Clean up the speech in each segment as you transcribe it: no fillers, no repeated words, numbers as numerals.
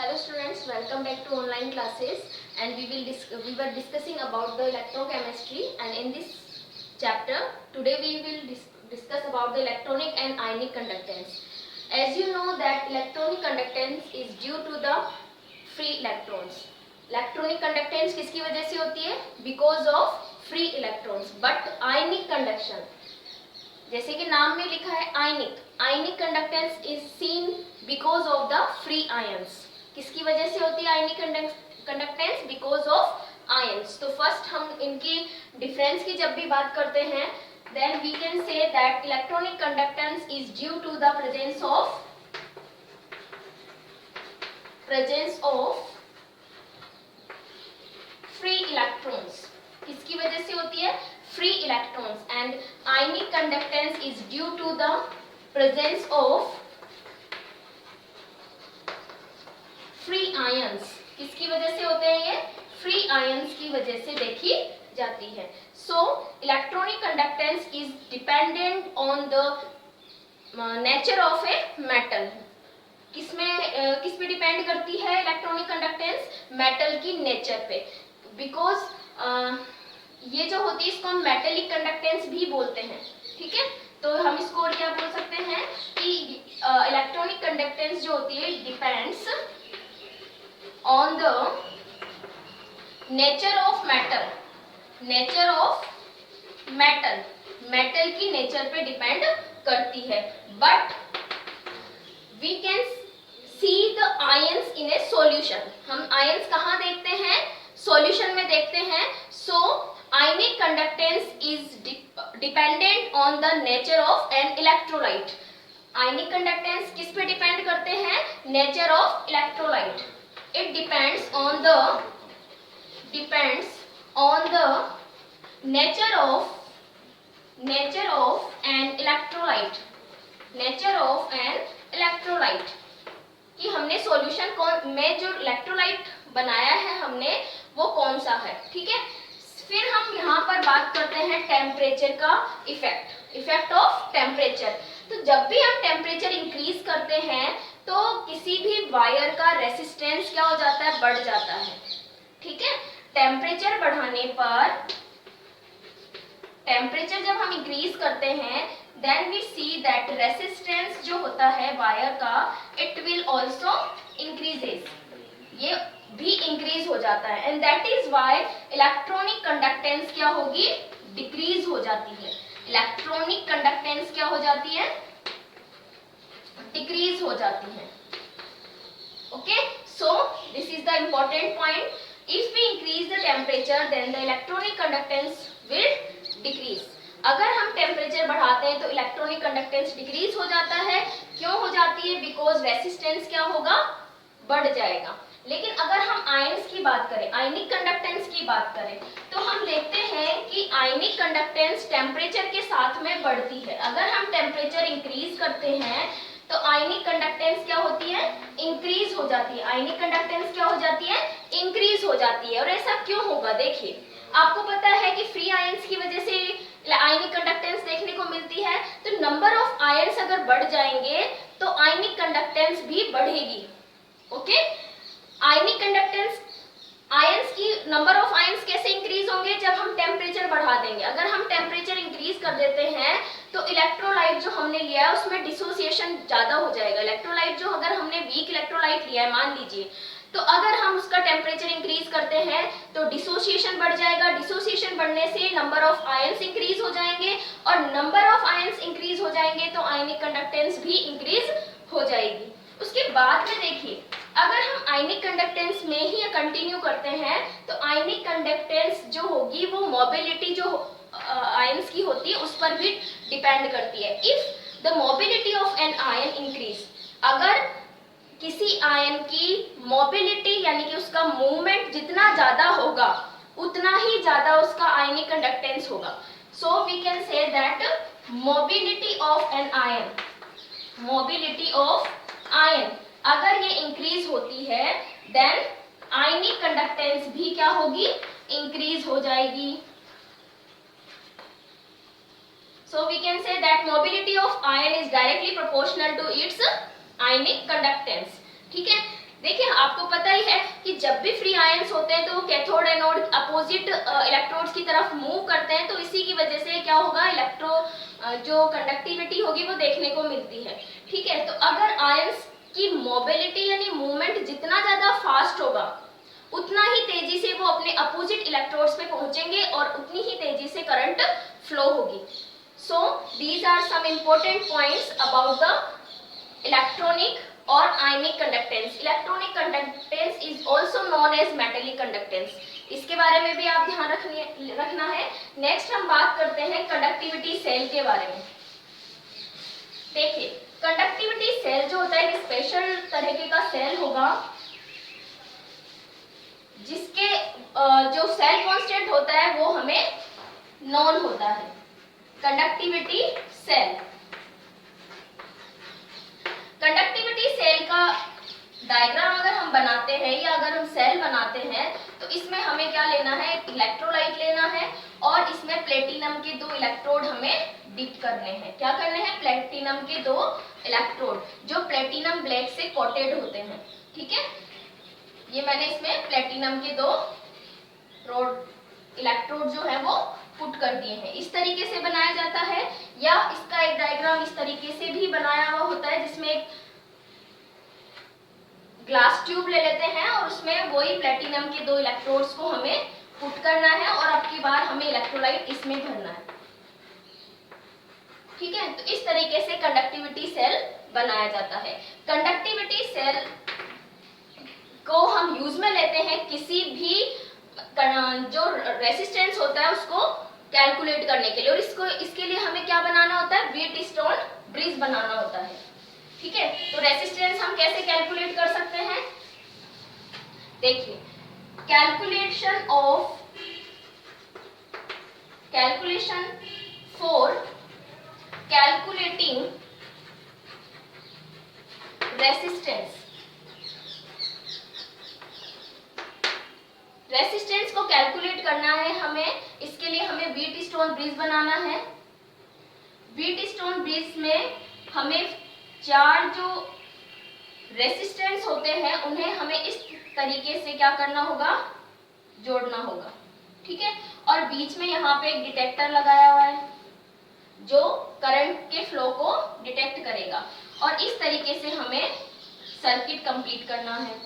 Hello students, welcome back to online classes, and we were discussing about the electrochemistry, and in this chapter today we will discuss about the electronic and ionic conductance. As you know that electronic conductance is due to the free electrons. Electronic conductance किसकी वजह से होती है? Because of free electrons. But ionic conduction, जैसे कि नाम में लिखा है ionic conductance is seen because of the free ions. किसकी वजह से होती है ionic conductance? Because of ions. तो फर्स्ट हम इनकी डिफरेंस की जब भी बात करते हैं, then we can say that electronic conductance is due to the presence of free electrons. किसकी वजह से होती है? free electrons. And ionic conductance is due to the presence of free ions. किसकी वजह से होते हैं ये? free ions की वजह से देखी जाती है. So electronic conductance is dependent on the nature of a metal. किस पे डिपेंड करती है इलेक्ट्रॉनिक कंडक्टेंस? मेटल की नेचर पे. बिकॉज ये जो होती है इसको हम मेटेलिक कंडक्टेंस भी बोलते हैं. ठीक है, तो हम इसको और क्या बोल सकते हैं कि इलेक्ट्रॉनिक कंडक्टेंस जो होती है depends on the nature of metal की नेचर पे डिपेंड करती है. But we can see the ions in a solution. हम आयंस कहाँ देखते हैं? सॉल्यूशन में देखते हैं. सो ionic conductance is dependent on the nature of an electrolyte. ionic conductance किस पे डिपेंड करते हैं? nature of electrolyte. It depends on the nature of an electrolyte. कि हमने सॉल्यूशन में जो इलेक्ट्रोलाइट बनाया है हमने वो कौन सा है. ठीक है, फिर हम यहाँ पर बात करते हैं टेम्परेचर का इफेक्ट ऑफ टेम्परेचर. तो जब भी हम टेम्परेचर इंक्रीज करते हैं तो किसी भी वायर का रेसिस्टेंस क्या हो जाता है? बढ़ जाता है. ठीक है, टेम्परेचर बढ़ाने पर टेम्परेचर जब हम इंक्रीज करते हैं then we see that resistance जो होता है वायर का इट विल ऑल्सो इंक्रीजेस. ये भी इंक्रीज हो जाता है. And that is why electronic conductance क्या होगी? डिक्रीज हो जाती है. इलेक्ट्रॉनिक कंडक्टेंस क्या हो जाती है? डिक्रीज हो जाती है. Okay, so this is the important point. If we increase the temperature then the electronic conductance will decrease. अगर हम टेम्परेचर बढ़ाते हैं तो इलेक्ट्रॉनिक कंडक्टेंस डिक्रीज हो जाता है. क्यों हो जाती है? बिकॉज रेसिस्टेंस क्या होगा? बढ़ जाएगा. लेकिन अगर हम आयंस की बात करें, आयनिक कंडक्टेंस की बात करें, तो हम देखते हैं कि आयनिक कंडक्टेंस टेम्परेचर के साथ में बढ़ती है. अगर हम टेम्परेचर इंक्रीज करते हैं तो आयनिक कंडक्टेंस क्या होती है? इंक्रीज हो जाती है. आयनिक कंडक्टेंस क्या हो जाती है? इंक्रीज हो जाती है. और ऐसा क्यों होगा? देखिए, आपको पता है कि फ्री आयंस की वजह से आयनिक कंडक्टेंस देखने को मिलती है. तो नंबर ऑफ आयंस अगर बढ़ जाएंगे तो आयनिक कंडक्टेंस भी बढ़ेगी. ओके, आयनिक कंडक्टेंस आयंस की नंबर ऑफ आयंस कैसे इंक्रीज होंगे? जब हम टेम्परेचर बढ़ा देंगे. अगर हम टेम्परेचर इंक्रीज कर देते हैं तो इलेक्ट्रोलाइट जो हमने लिया है उसमें डिसोसिएशन ज्यादा हो जाएगा. इलेक्ट्रोलाइट जो अगर हमने वीक इलेक्ट्रोलाइट लिया है मान लीजिए, तो अगर हम उसका टेम्परेचर इंक्रीज करते हैं तो डिसोसिएशन बढ़ जाएगा. डिसोसिएशन बढ़ने से नंबर ऑफ आयंस इंक्रीज हो जाएंगे और नंबर ऑफ आयंस इंक्रीज हो जाएंगे तो आयनिक कंडक्टेंस भी इंक्रीज हो जाएगी. उसके बाद में देखिए, अगर हम आयनिक कंडक्टेंस में ही कंटिन्यू करते हैं तो आयनिक कंडक्टेंस जो होगी वो मोबिलिटी जो आयंस की होती है उस पर भी डिपेंड करती है. If the mobility of an ion increase, अगर किसी आयन की मोबिलिटी यानी कि उसका मूवमेंट जितना ज्यादा होगा उतना ही ज्यादा उसका आयनिक कंडक्टेंस होगा. So we can say that mobility of an ion, mobility of ion अगर ये इंक्रीज होती है देन आयनिक कंडक्टेंस भी क्या होगी? इंक्रीज हो जाएगी. So we can say that mobility of ion is directly proportional to its ionic conductance. ठीक है, देखिए आपको कि जब भी फ्री आयंस होते हैं तो वो कैथोड एनोड अपोजिट इलेक्ट्रोड्स की तरफ मूव करते हैं, तो इसी की वजह से क्या होगा, जो कंडक्टिविटी होगी वो देखने को मिलती है। ठीक है, तो अगर आयंस की मोबिलिटी यानी मूवमेंट जितना ज्यादा फास्ट होगा उतना ही तेजी से वो अपने अपोजिट इलेक्ट्रोड्स पे पहुंचेंगे और उतनी ही तेजी से करंट फ्लो होगी। So these are some important points about the electronic और ionic conductance. Electronic conductance is also known as metallic conductance, इसके बारे में भी आप ध्यान रखना है। नेक्स्ट हम बात करते हैं कंडक्टिविटी सेल के बारे में। देखिए, कंडक्टिविटी सेल जो होता है एक स्पेशल तरीके का सेल होगा जिसके जो सेल कांस्टेंट होता है वो हमें नॉन होता है। कंडक्टिविटी सेल, कंडक्टिविटी सेल का डायग्राम अगर हम बनाते हैं या अगर हम सेल बनाते हैं तो इसमें हमें क्या लेना है, इलेक्ट्रोलाइट लेना है और इसमें प्लेटिनम के 2 इलेक्ट्रोड हमें डिप करने हैं। क्या करने हैं, प्लेटिनम के 2 इलेक्ट्रोड जो प्लेटिनम ब्लैक से कोटेड होते हैं। ठीक है, ये मैंने इसमें प्लेटिनम के 2 इलेक्ट्रोड जो है वो पुट कर दिए हैं। इस तरीके से बनाया जाता है, या इसका एक डायग्राम इस तरीके से भी बनाया हुआ होता है जिसमें एक ग्लास ट्यूब ले लेते हैं और उसमें वही प्लेटिनम के 2 इलेक्ट्रोड्स को हमें पुट करना है और अब की बार हमें इलेक्ट्रोलाइट इसमें भरना है। ठीक है, तो इस तरीके से कंडक्टिविटी सेल बनाया जाता है। कंडक्टिविटी सेल को हम यूज में लेते हैं किसी भी जो रेसिस्टेंस होता है उसको कैलकुलेट करने के लिए, और इसके लिए हमें क्या बनाना होता है, व्हीट स्टोन ब्रिज बनाना होता है। ठीक है, तो रेसिस्टेंस हम कैसे कैलकुलेट कर सकते हैं, देखिए, कैलकुलेशन फॉर कैलकुलेटिंग रेसिस्टेंस को कैलकुलेट करना है हमें, इसके लिए हमें व्हीट स्टोन ब्रिज बनाना है। व्हीट स्टोन ब्रिज में हमें 4 जो रेसिस्टेंस होते हैं उन्हें हमें इस तरीके से क्या करना होगा, जोड़ना होगा। ठीक है, और बीच में यहाँ पे एक डिटेक्टर लगाया हुआ है जो करंट के फ्लो को डिटेक्ट करेगा, और इस तरीके से हमें सर्किट कंप्लीट करना है।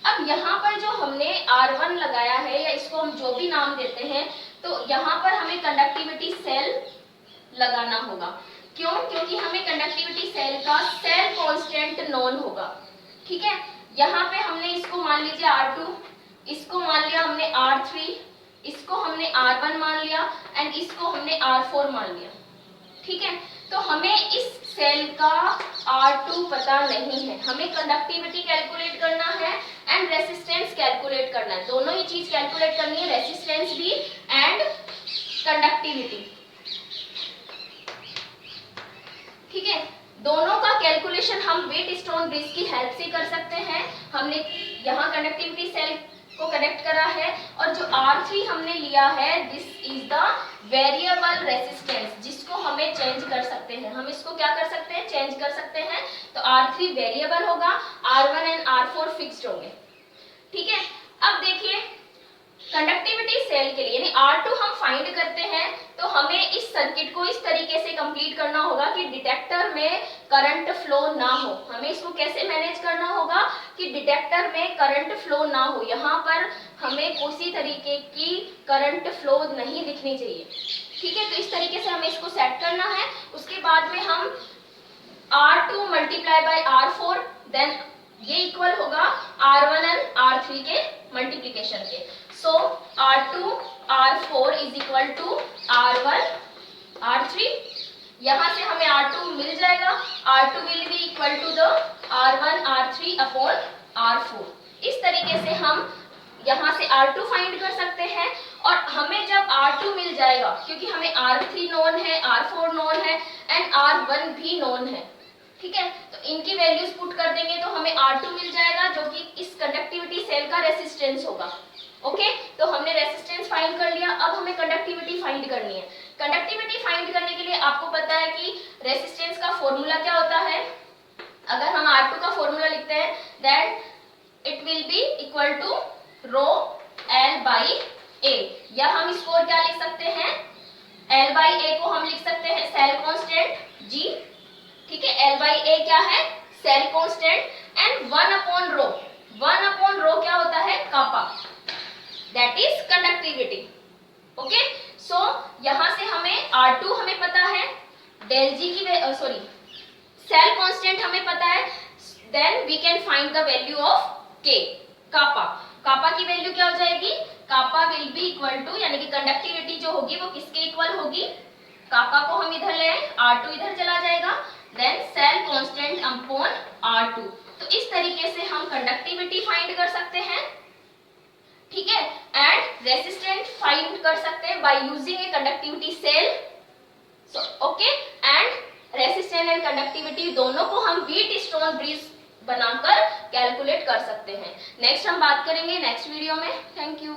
अब यहाँ पर जो हमने R1 लगाया है या इसको हम जो भी नाम देते हैं, तो यहाँ पर हमें कंडक्टिविटी सेल लगाना होगा। क्यों, क्योंकि हमें कंडक्टिविटी सेल का सेल कांस्टेंट नॉन होगा। ठीक है, यहाँ पे हमने इसको मान लीजिए R2, इसको मान लिया हमने R3, इसको हमने R1 मान लिया एंड इसको हमने R4 मान लिया। ठीक है, तो हमें इस सेल का R2 पता नहीं है, हमें कंडक्टिविटी कैलकुलेट करना है एंड रेसिस्टेंस कैलकुलेट करना है। दोनों ही चीज कैलकुलेट करनी है, रेसिस्टेंस भी एंड कंडक्टिविटी। ठीक है, दोनों का कैलकुलेशन हम व्हीट स्टोन ब्रिज की हेल्प से कर सकते हैं। हमने यहाँ कंडक्टिविटी सेल को कनेक्ट करा है और जो R3 हमने लिया है, this is the variable resistance जिसको हमें चेंज कर सकते हैं। हम इसको क्या कर सकते हैं, चेंज कर सकते हैं। तो R3 वेरिएबल होगा, R1 एंड R4 फिक्स्ड होंगे। ठीक है, अब देखिए कंडक्टिविटी सेल के लिए यानी R2 हम फाइंड करते हैं, तो हमें इस सर्किट को इस तरीके से कंप्लीट करना होगा कि डिटेक्टर में करंट फ्लो ना हो। हमें इसको कैसे मैनेज करना होगा कि डिटेक्टर में करंट फ्लो ना हो, यहाँ पर हमें किसी तरीके की करंट फ्लो नहीं दिखनी चाहिए। ठीक है, तो इस तरीके से हमें इसको सेट करना है। उसके बाद में हम R2 multiply by R4, then ये इक्वल होगा R1 एंड R3 के मल्टीप्लीकेशन के। So R2 R4 is equal to R1 R3। यहाँ से हमें R2 मिल जाएगा, R2 will be equal to the R1 R3 upon R4। इस तरीके से हम यहाँ से R2 फाइंड कर सकते हैं। और हमें जब R2 मिल जाएगा, क्योंकि हमें R3 नोन है, R4 नोन है एंड R1 भी नोन है। ठीक है, तो इनकी वैल्यूज पुट कर देंगे तो हमें R2 मिल जाएगा जो कि इस कंडक्टिविटी सेल का रेसिस्टेंस होगा। ओके, तो हमने रेसिस्टेंस फाइंड कर लिया, अब हमें कंडक्टिविटी फाइंड करनी है। कंडक्टिविटी फाइंड करने के लिए आपको पता है कि रेसिस्टेंस का फॉर्मूला क्या होता है। अगर हम R2 का फॉर्मूला लिखते हैं, that it will be equal to rho L by A, या हम इसको क्या लिख सकते हैं, एल बाई ए को हम लिख सकते हैं सेल कांस्टेंट जी, ठीक है। एल बाई ए क्या है, cell constant, and 1 upon rho क्या होता है, kappa, that is conductivity. Okay, so यहां से हमें R2 हमें पता है, डेल जी की सॉरी सेल कांस्टेंट हमें पता है, then we can find the value of K, kappa. Kappa की वैल्यू क्या हो जाएगी, kappa will be equal to, यानी कि कंडक्टिविटी जो होगी वो किसके इक्वल होगी, कापा को हम इधर ले आए, R2 इधर चला जाएगा, then cell constant upon R2। तो इस तरीके से हम कंडक्टिविटी फाइंड कर सकते हैं, ठीक है, एंड रेसिस्टेंट फाइंड कर सकते हैं by using a conductivity cell. Okay, and resistance and conductivity दोनों को हम व्हीटस्टोन ब्रिज बनाकर कैलकुलेट कर सकते हैं। नेक्स्ट हम बात करेंगे नेक्स्ट वीडियो में। Thank you.